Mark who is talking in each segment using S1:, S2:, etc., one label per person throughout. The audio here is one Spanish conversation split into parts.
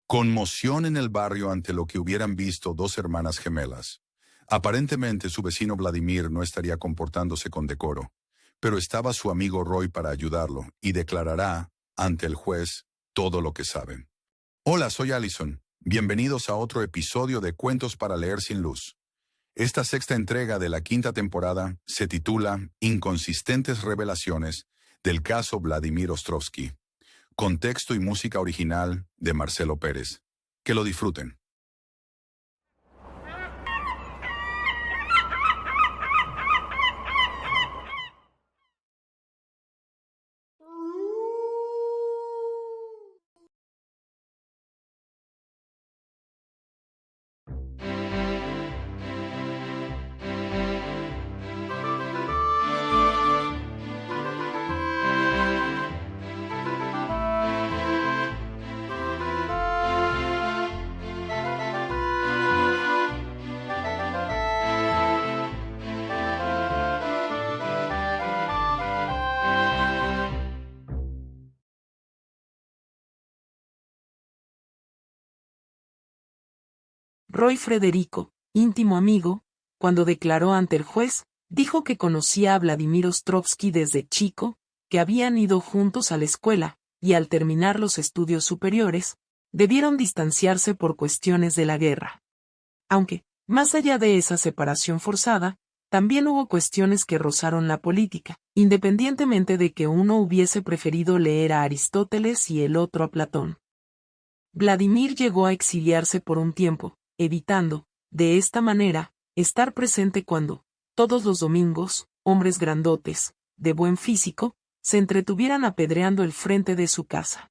S1: Conmoción en el barrio ante lo que hubieran visto dos hermanas gemelas. Aparentemente su vecino Vladimir no estaría comportándose con decoro, pero estaba su amigo Roy para ayudarlo y declarará, ante el juez, todo lo que sabe. Hola, soy Allison. Bienvenidos a otro episodio de Cuentos para leer sin luz. Esta sexta entrega de la quinta temporada se titula Inconsistentes revelaciones del caso Vladimir Ostrovsky. Contexto y música original de Marcelo Pérez. Que lo disfruten.
S2: Roy Frederico, íntimo amigo, cuando declaró ante el juez, dijo que conocía a Vladimir Ostrovsky desde chico, que habían ido juntos a la escuela, y al terminar los estudios superiores, debieron distanciarse por cuestiones de la guerra. Aunque, más allá de esa separación forzada, también hubo cuestiones que rozaron la política, independientemente de que uno hubiese preferido leer a Aristóteles y el otro a Platón. Vladimir llegó a exiliarse por un tiempo, evitando, de esta manera, estar presente cuando, todos los domingos, hombres grandotes, de buen físico, se entretuvieran apedreando el frente de su casa.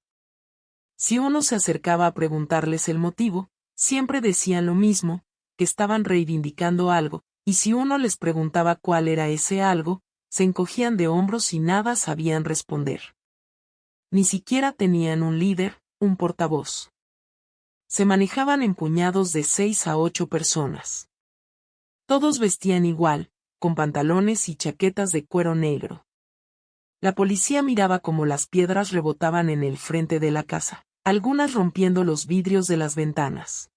S2: Si uno se acercaba a preguntarles el motivo, siempre decían lo mismo, que estaban reivindicando algo, y si uno les preguntaba cuál era ese algo, se encogían de hombros y nada sabían responder. Ni siquiera tenían un líder, un portavoz. Se manejaban en puñados de 6 a 8 personas. Todos vestían igual, con pantalones y chaquetas de cuero negro. La policía miraba cómo las piedras rebotaban en el frente de la casa, algunas rompiendo los vidrios de las ventanas.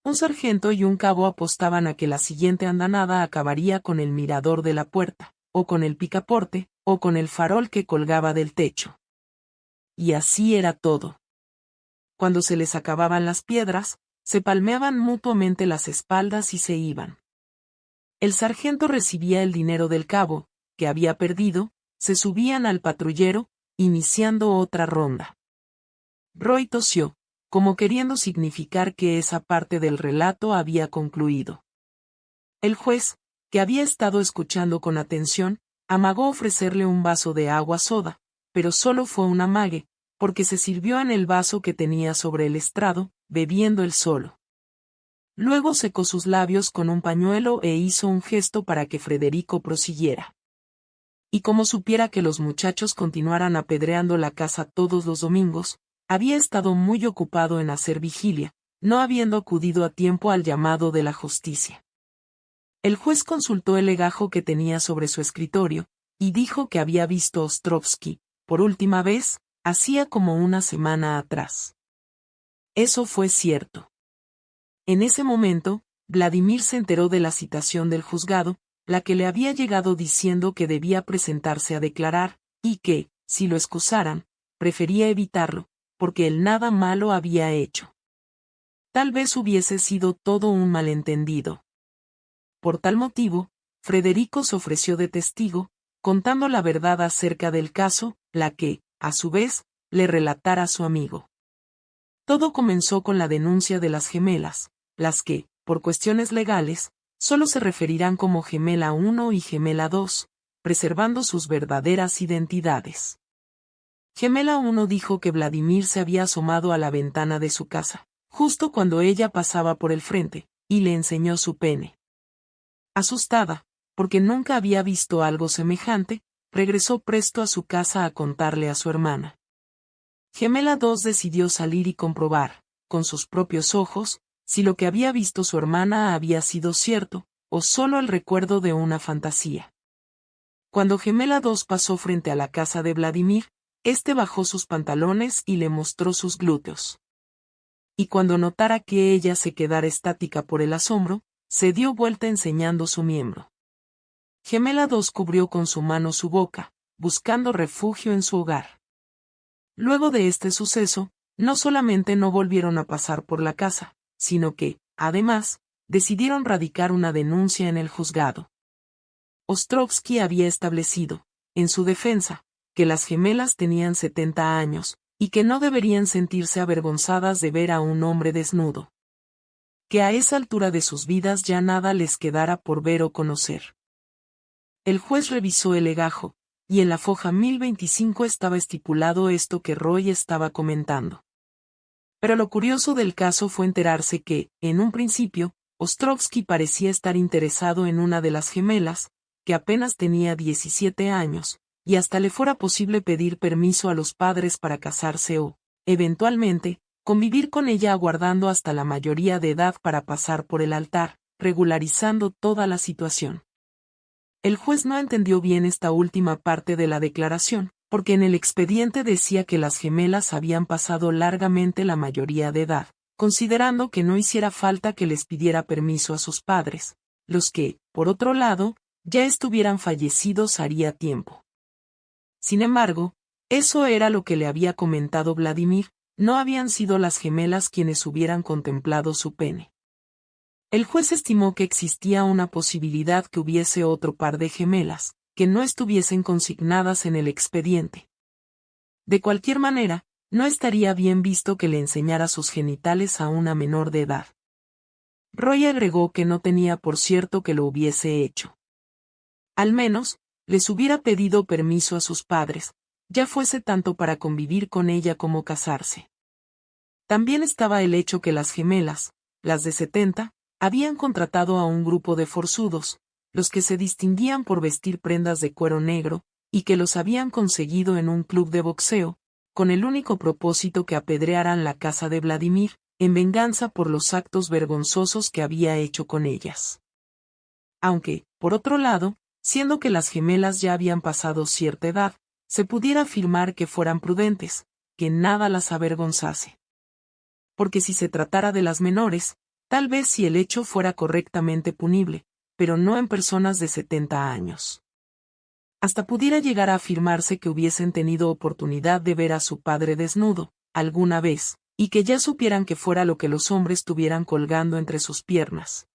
S2: Un sargento y un cabo apostaban a que la siguiente andanada acabaría con el mirador de la puerta, o con el picaporte, o con el farol que colgaba del techo. Y así era todo. Cuando se les acababan las piedras, se palmeaban mutuamente las espaldas y se iban. El sargento recibía el dinero del cabo, que había perdido, se subían al patrullero, iniciando otra ronda. Roy tosió, como queriendo significar que esa parte del relato había concluido. El juez, que había estado escuchando con atención, amagó ofrecerle un vaso de agua soda, pero solo fue un amague, porque se sirvió en el vaso que tenía sobre el estrado, bebiendo él solo. Luego secó sus labios con un pañuelo e hizo un gesto para que Frederico prosiguiera. Y como supiera que los muchachos continuaran apedreando la casa todos los domingos, había estado muy ocupado en hacer vigilia, no habiendo acudido a tiempo al llamado de la justicia. El juez consultó el legajo que tenía sobre su escritorio, y dijo que había visto a Ostrovsky, por última vez, hacía como una semana atrás. Eso fue cierto. En ese momento, Vladimir se enteró de la citación del juzgado, la que le había llegado diciendo que debía presentarse a declarar, y que, si lo excusaran, prefería evitarlo, porque él nada malo había hecho. Tal vez hubiese sido todo un malentendido. Por tal motivo, Frederico se ofreció de testigo, contando la verdad acerca del caso, la que, a su vez, le relatara a su amigo. Todo comenzó con la denuncia de las gemelas, las que, por cuestiones legales, solo se referirán como Gemela 1 y Gemela 2, preservando sus verdaderas identidades. Gemela 1 dijo que Vladimir se había asomado a la ventana de su casa, justo cuando ella pasaba por el frente, y le enseñó su pene. Asustada, porque nunca había visto algo semejante, regresó presto a su casa a contarle a su hermana. Gemela 2 decidió salir y comprobar, con sus propios ojos, si lo que había visto su hermana había sido cierto, o solo el recuerdo de una fantasía. Cuando Gemela 2 pasó frente a la casa de Vladimir, éste bajó sus pantalones y le mostró sus glúteos. y cuando notara que ella se quedara estática por el asombro, se dio vuelta enseñando su miembro. Gemela 2 cubrió con su mano su boca, buscando refugio en su hogar. Luego de este suceso, no solamente no volvieron a pasar por la casa, sino que, además, decidieron radicar una denuncia en el juzgado. Ostrovsky había establecido, en su defensa, que las gemelas tenían 70 años, y que no deberían sentirse avergonzadas de ver a un hombre desnudo. Que a esa altura de sus vidas ya nada les quedara por ver o conocer. El juez revisó el legajo, y en la foja 1025 estaba estipulado esto que Roy estaba comentando. Pero lo curioso del caso fue enterarse que, en un principio, Ostrovsky parecía estar interesado en una de las gemelas, que apenas tenía 17 años, y hasta le fuera posible pedir permiso a los padres para casarse o, eventualmente, convivir con ella aguardando hasta la mayoría de edad para pasar por el altar, regularizando toda la situación. El juez no entendió bien esta última parte de la declaración, porque en el expediente decía que las gemelas habían pasado largamente la mayoría de edad, considerando que no hiciera falta que les pidiera permiso a sus padres, los que, por otro lado, ya estuvieran fallecidos haría tiempo. Sin embargo, eso era lo que le había comentado Vladimir, no habían sido las gemelas quienes hubieran contemplado su pene. El juez estimó que existía una posibilidad que hubiese otro par de gemelas, que no estuviesen consignadas en el expediente. De cualquier manera, no estaría bien visto que le enseñara sus genitales a una menor de edad. Roy agregó que no tenía por cierto que lo hubiese hecho. Al menos, les hubiera pedido permiso a sus padres, ya fuese tanto para convivir con ella como casarse. También estaba el hecho que las gemelas, las de 70, habían contratado a un grupo de forzudos, los que se distinguían por vestir prendas de cuero negro, y que los habían conseguido en un club de boxeo, con el único propósito que apedrearan la casa de Vladimir, en venganza por los actos vergonzosos que había hecho con ellas. Aunque, por otro lado, siendo que las gemelas ya habían pasado cierta edad, se pudiera afirmar que fueran prudentes, que nada las avergonzase. Porque si se tratara de las menores, tal vez si el hecho fuera correctamente punible, pero no en personas de 70 años. Hasta pudiera llegar a afirmarse que hubiesen tenido oportunidad de ver a su padre desnudo, alguna vez, y que ya supieran que fuera lo que los hombres tuvieran colgando entre sus piernas.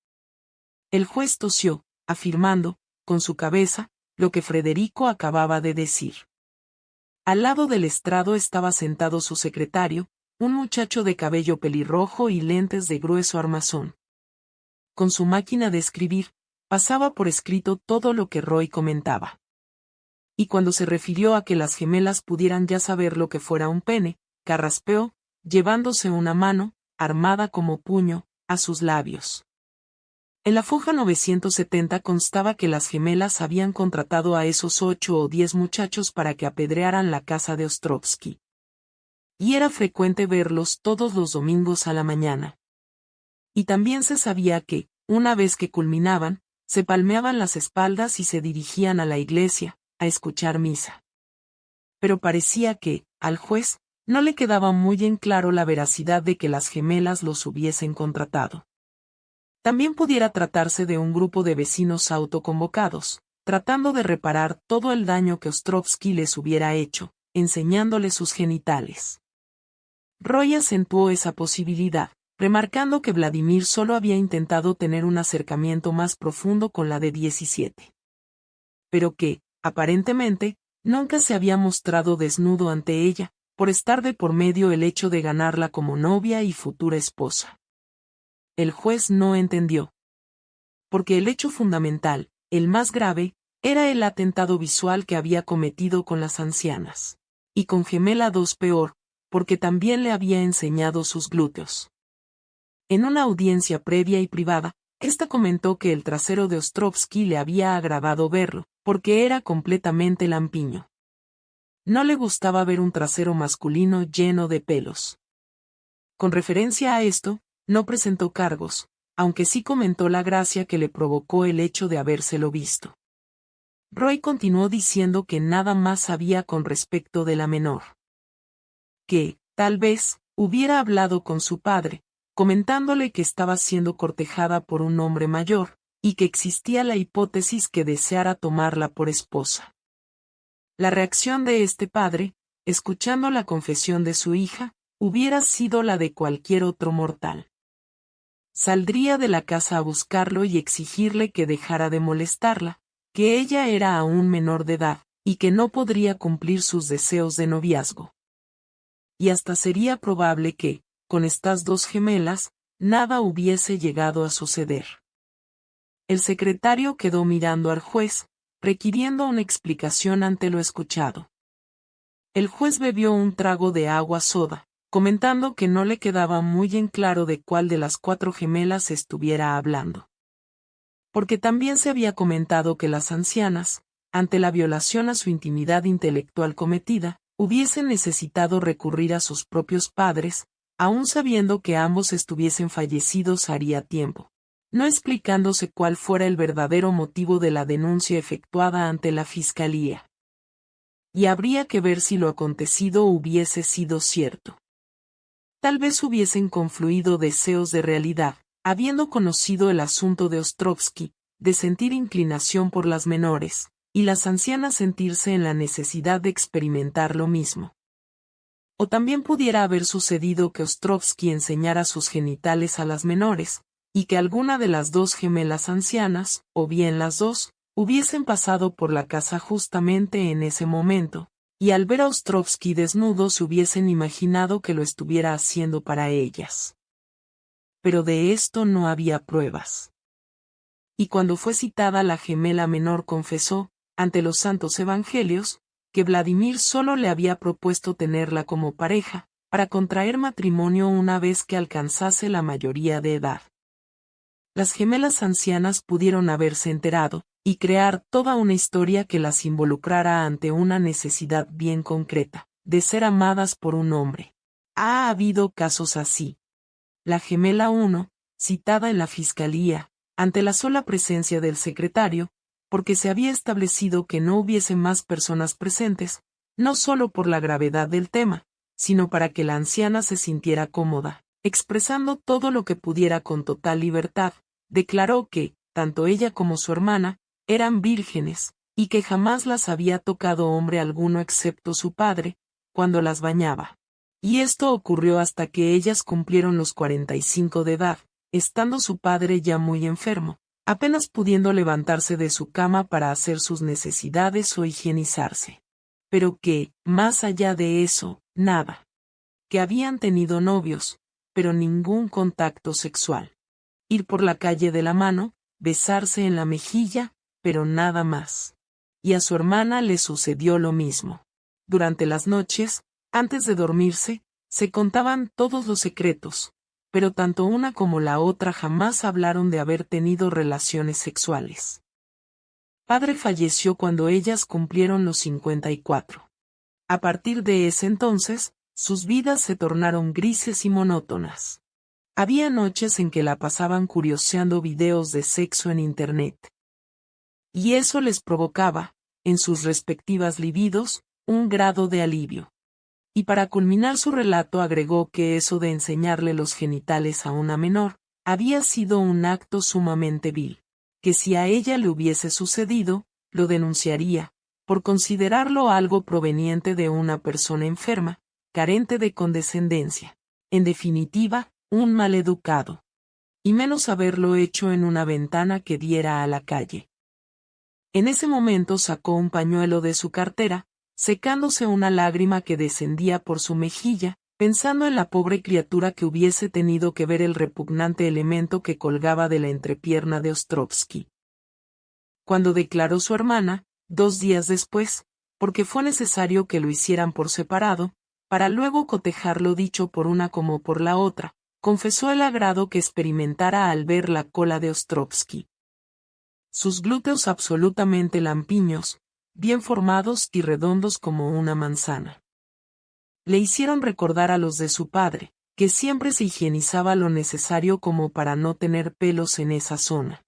S2: El juez tosió, afirmando, con su cabeza, lo que Federico acababa de decir. Al lado del estrado estaba sentado su secretario, un muchacho de cabello pelirrojo y lentes de grueso armazón. Con su máquina de escribir, pasaba por escrito todo lo que Roy comentaba. Y cuando se refirió a que las gemelas pudieran ya saber lo que fuera un pene, carraspeó, llevándose una mano, armada como puño, a sus labios. En la foja 970 constaba que las gemelas habían contratado a esos 8 o 10 muchachos para que apedrearan la casa de Ostrovsky. Y era frecuente verlos todos los domingos a la mañana. Y también se sabía que, una vez que culminaban, se palmeaban las espaldas y se dirigían a la iglesia, a escuchar misa. Pero parecía que, al juez, no le quedaba muy en claro la veracidad de que las gemelas los hubiesen contratado. También pudiera tratarse de un grupo de vecinos autoconvocados, tratando de reparar todo el daño que Ostrovsky les hubiera hecho, enseñándoles sus genitales. Roy acentuó esa posibilidad, remarcando que Vladimir solo había intentado tener un acercamiento más profundo con la de 17. Pero que, aparentemente, nunca se había mostrado desnudo ante ella, por estar de por medio el hecho de ganarla como novia y futura esposa. El juez no entendió. Porque el hecho fundamental, el más grave, era el atentado visual que había cometido con las ancianas. Y con Gemela 2 peor, porque también le había enseñado sus glúteos. En una audiencia previa y privada, ésta comentó que el trasero de Ostrovsky le había agradado verlo, porque era completamente lampiño. No le gustaba ver un trasero masculino lleno de pelos. Con referencia a esto, no presentó cargos, aunque sí comentó la gracia que le provocó el hecho de habérselo visto. Roy continuó diciendo que nada más sabía con respecto de la menor. Que, tal vez, hubiera hablado con su padre, comentándole que estaba siendo cortejada por un hombre mayor, y que existía la hipótesis que deseara tomarla por esposa. La reacción de este padre, escuchando la confesión de su hija, hubiera sido la de cualquier otro mortal. Saldría de la casa a buscarlo y exigirle que dejara de molestarla, que ella era aún menor de edad, y que no podría cumplir sus deseos de noviazgo. Y hasta sería probable que, con estas dos gemelas, nada hubiese llegado a suceder. El secretario quedó mirando al juez, requiriendo una explicación ante lo escuchado. El juez bebió un trago de agua soda, comentando que no le quedaba muy en claro de cuál de las 4 gemelas estuviera hablando. Porque también se había comentado que las ancianas, ante la violación a su intimidad intelectual cometida, hubiesen necesitado recurrir a sus propios padres, aun sabiendo que ambos estuviesen fallecidos haría tiempo, no explicándose cuál fuera el verdadero motivo de la denuncia efectuada ante la fiscalía. Y habría que ver si lo acontecido hubiese sido cierto. Tal vez hubiesen confluido deseos de realidad, habiendo conocido el asunto de Ostrovsky, de sentir inclinación por las menores, y las ancianas sentirse en la necesidad de experimentar lo mismo. O también pudiera haber sucedido que Ostrovsky enseñara sus genitales a las menores, y que alguna de las 2 gemelas ancianas, o bien las 2, hubiesen pasado por la casa justamente en ese momento, y al ver a Ostrovsky desnudo se hubiesen imaginado que lo estuviera haciendo para ellas. Pero de esto no había pruebas. Y cuando fue citada la gemela menor confesó, ante los santos evangelios, que Vladimir solo le había propuesto tenerla como pareja, para contraer matrimonio una vez que alcanzase la mayoría de edad. Las gemelas ancianas pudieron haberse enterado, y crear toda una historia que las involucrara ante una necesidad bien concreta, de ser amadas por un hombre. Ha habido casos así. La gemela 1, citada en la fiscalía, ante la sola presencia del secretario, porque se había establecido que no hubiese más personas presentes, no solo por la gravedad del tema, sino para que la anciana se sintiera cómoda, expresando todo lo que pudiera con total libertad, declaró que, tanto ella como su hermana, eran vírgenes, y que jamás las había tocado hombre alguno excepto su padre, cuando las bañaba. Y esto ocurrió hasta que ellas cumplieron los 45 de edad, estando su padre ya muy enfermo, apenas pudiendo levantarse de su cama para hacer sus necesidades o higienizarse. Pero que, más allá de eso, nada. Que habían tenido novios, pero ningún contacto sexual. Ir por la calle de la mano, besarse en la mejilla, pero nada más. Y a su hermana le sucedió lo mismo. Durante las noches, antes de dormirse, se contaban todos los secretos, pero tanto una como la otra jamás hablaron de haber tenido relaciones sexuales. Padre falleció cuando ellas cumplieron los 54. A partir de ese entonces, sus vidas se tornaron grises y monótonas. Había noches en que la pasaban curioseando videos de sexo en Internet. Y eso les provocaba, en sus respectivas libidos, un grado de alivio. Y para culminar su relato agregó que eso de enseñarle los genitales a una menor, había sido un acto sumamente vil, que si a ella le hubiese sucedido, lo denunciaría, por considerarlo algo proveniente de una persona enferma, carente de condescendencia, en definitiva, un maleducado. Y menos haberlo hecho en una ventana que diera a la calle. En ese momento sacó un pañuelo de su cartera, secándose una lágrima que descendía por su mejilla, pensando en la pobre criatura que hubiese tenido que ver el repugnante elemento que colgaba de la entrepierna de Ostrovsky. Cuando declaró su hermana, 2 días después, porque fue necesario que lo hicieran por separado, para luego cotejar lo dicho por una como por la otra, confesó el agrado que experimentara al ver la cola de Ostrovsky. Sus glúteos absolutamente lampiños, bien formados y redondos como una manzana. Le hicieron recordar a los de su padre, que siempre se higienizaba lo necesario como para no tener pelos en esa zona.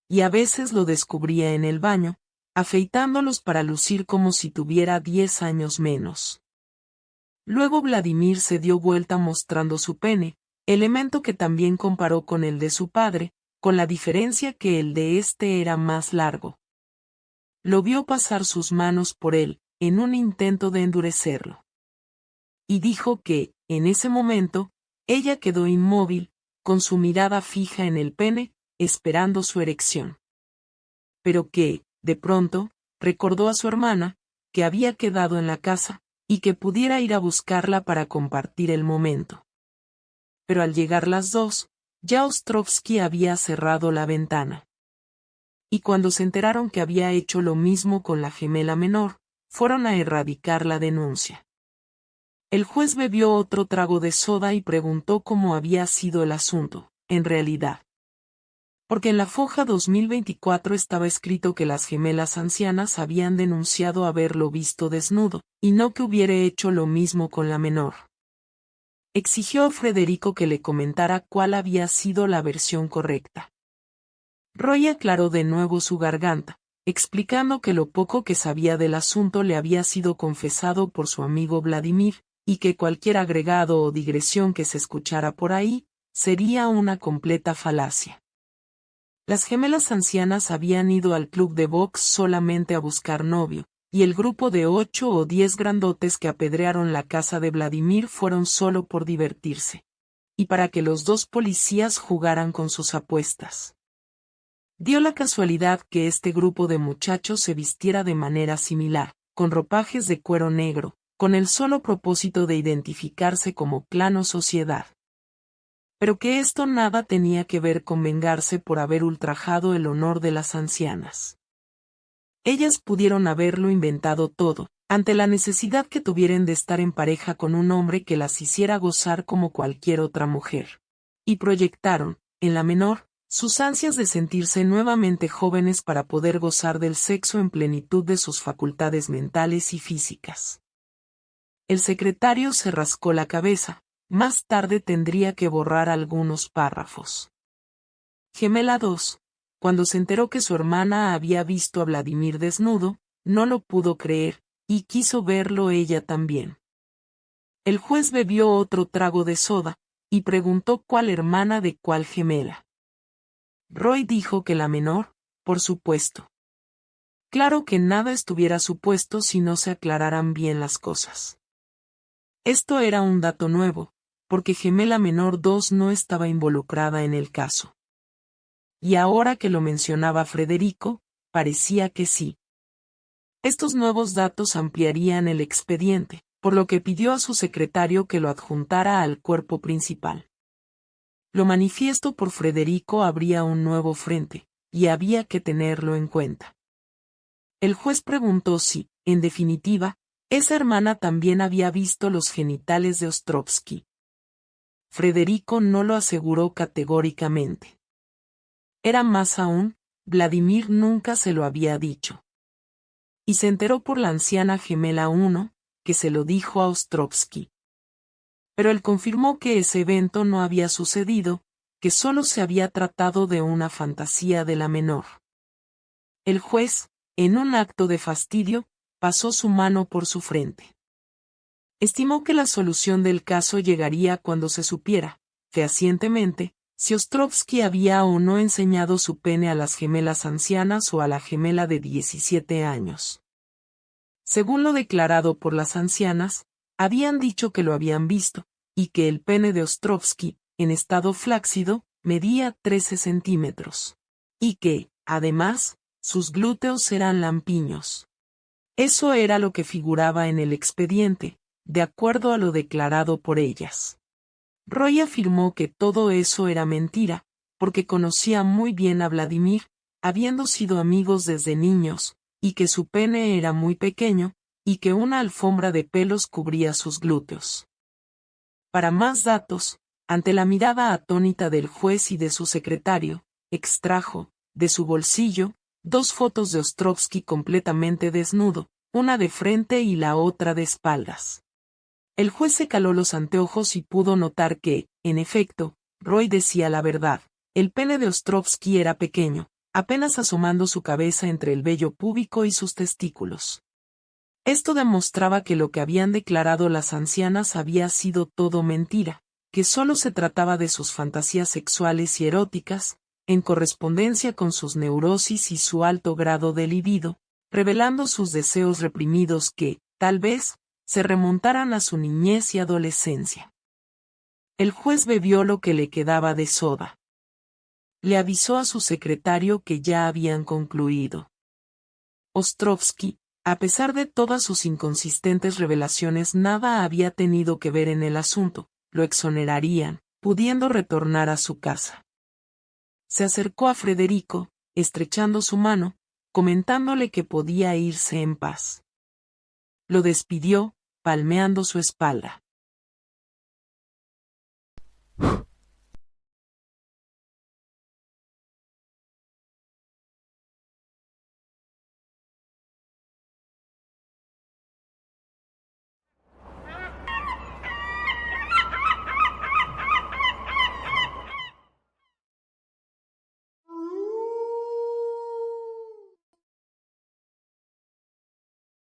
S2: Y a veces lo descubría en el baño, afeitándolos para lucir como si tuviera 10 años menos. Luego Vladimir se dio vuelta mostrando su pene, elemento que también comparó con el de su padre, con la diferencia que el de este era más largo. Lo vio pasar sus manos por él, en un intento de endurecerlo. Y dijo que, en ese momento, ella quedó inmóvil, con su mirada fija en el pene, esperando su erección. Pero que, de pronto, recordó a su hermana, que había quedado en la casa, y que pudiera ir a buscarla para compartir el momento. Pero al llegar las dos, ya Ostrovsky había cerrado la ventana. Y cuando se enteraron que había hecho lo mismo con la gemela menor, fueron a erradicar la denuncia. El juez bebió otro trago de soda y preguntó cómo había sido el asunto, en realidad. Porque en la foja 2024 estaba escrito que las gemelas ancianas habían denunciado haberlo visto desnudo, y no que hubiera hecho lo mismo con la menor. Exigió a Federico que le comentara cuál había sido la versión correcta. Roy aclaró de nuevo su garganta, explicando que lo poco que sabía del asunto le había sido confesado por su amigo Vladimir, y que cualquier agregado o digresión que se escuchara por ahí, sería una completa falacia. Las gemelas ancianas habían ido al club de box solamente a buscar novio, y el grupo de 8 o 10 grandotes que apedrearon la casa de Vladimir fueron solo por divertirse. Y para que los dos policías jugaran con sus apuestas. Dio la casualidad que este grupo de muchachos se vistiera de manera similar, con ropajes de cuero negro, con el solo propósito de identificarse como clan o sociedad. Pero que esto nada tenía que ver con vengarse por haber ultrajado el honor de las ancianas. Ellas pudieron haberlo inventado todo, ante la necesidad que tuvieran de estar en pareja con un hombre que las hiciera gozar como cualquier otra mujer. Y proyectaron, en la menor, sus ansias de sentirse nuevamente jóvenes para poder gozar del sexo en plenitud de sus facultades mentales y físicas. El secretario se rascó la cabeza. Más tarde tendría que borrar algunos párrafos. Gemela 2, cuando se enteró que su hermana había visto a Vladimir desnudo, no lo pudo creer, y quiso verlo ella también. El juez bebió otro trago de soda, y preguntó cuál hermana de cuál gemela. Roy dijo que la menor, por supuesto. Claro que nada estuviera supuesto si no se aclararan bien las cosas. Esto era un dato nuevo, porque gemela menor 2 no estaba involucrada en el caso. Y ahora que lo mencionaba Federico, parecía que sí. Estos nuevos datos ampliarían el expediente, por lo que pidió a su secretario que lo adjuntara al cuerpo principal. Lo manifiesto por Federico abría un nuevo frente, y había que tenerlo en cuenta. El juez preguntó si, en definitiva, esa hermana también había visto los genitales de Ostrovsky. Federico no lo aseguró categóricamente. Era más aún, Vladimir nunca se lo había dicho. Y se enteró por la anciana gemela 1, que se lo dijo a Ostrovsky. Pero él confirmó que ese evento no había sucedido, que solo se había tratado de una fantasía de la menor. El juez, en un acto de fastidio, pasó su mano por su frente. Estimó que la solución del caso llegaría cuando se supiera, fehacientemente, si Ostrovsky había o no enseñado su pene a las gemelas ancianas o a la gemela de 17 años. Según lo declarado por las ancianas, habían dicho que lo habían visto, y que el pene de Ostrovsky, en estado flácido, medía 13 centímetros. Y que, además, sus glúteos eran lampiños. Eso era lo que figuraba en el expediente, de acuerdo a lo declarado por ellas. Roy afirmó que todo eso era mentira, porque conocía muy bien a Vladimir, habiendo sido amigos desde niños, y que su pene era muy pequeño, y que una alfombra de pelos cubría sus glúteos. Para más datos, ante la mirada atónita del juez y de su secretario, extrajo, de su bolsillo, 2 fotos de Ostrovsky completamente desnudo, una de frente y la otra de espaldas. El juez se caló los anteojos y pudo notar que, en efecto, Roy decía la verdad. El pene de Ostrovsky era pequeño, apenas asomando su cabeza entre el vello púbico y sus testículos. Esto demostraba que lo que habían declarado las ancianas había sido todo mentira, que solo se trataba de sus fantasías sexuales y eróticas, en correspondencia con sus neurosis y su alto grado de libido, revelando sus deseos reprimidos que, tal vez, se remontaran a su niñez y adolescencia. El juez bebió lo que le quedaba de soda. Le avisó a su secretario que ya habían concluido. Ostrovsky, a pesar de todas sus inconsistentes revelaciones, nada había tenido que ver en el asunto, lo exonerarían, pudiendo retornar a su casa. Se acercó a Federico, estrechando su mano, comentándole que podía irse en paz. Lo despidió, palmeando su espalda.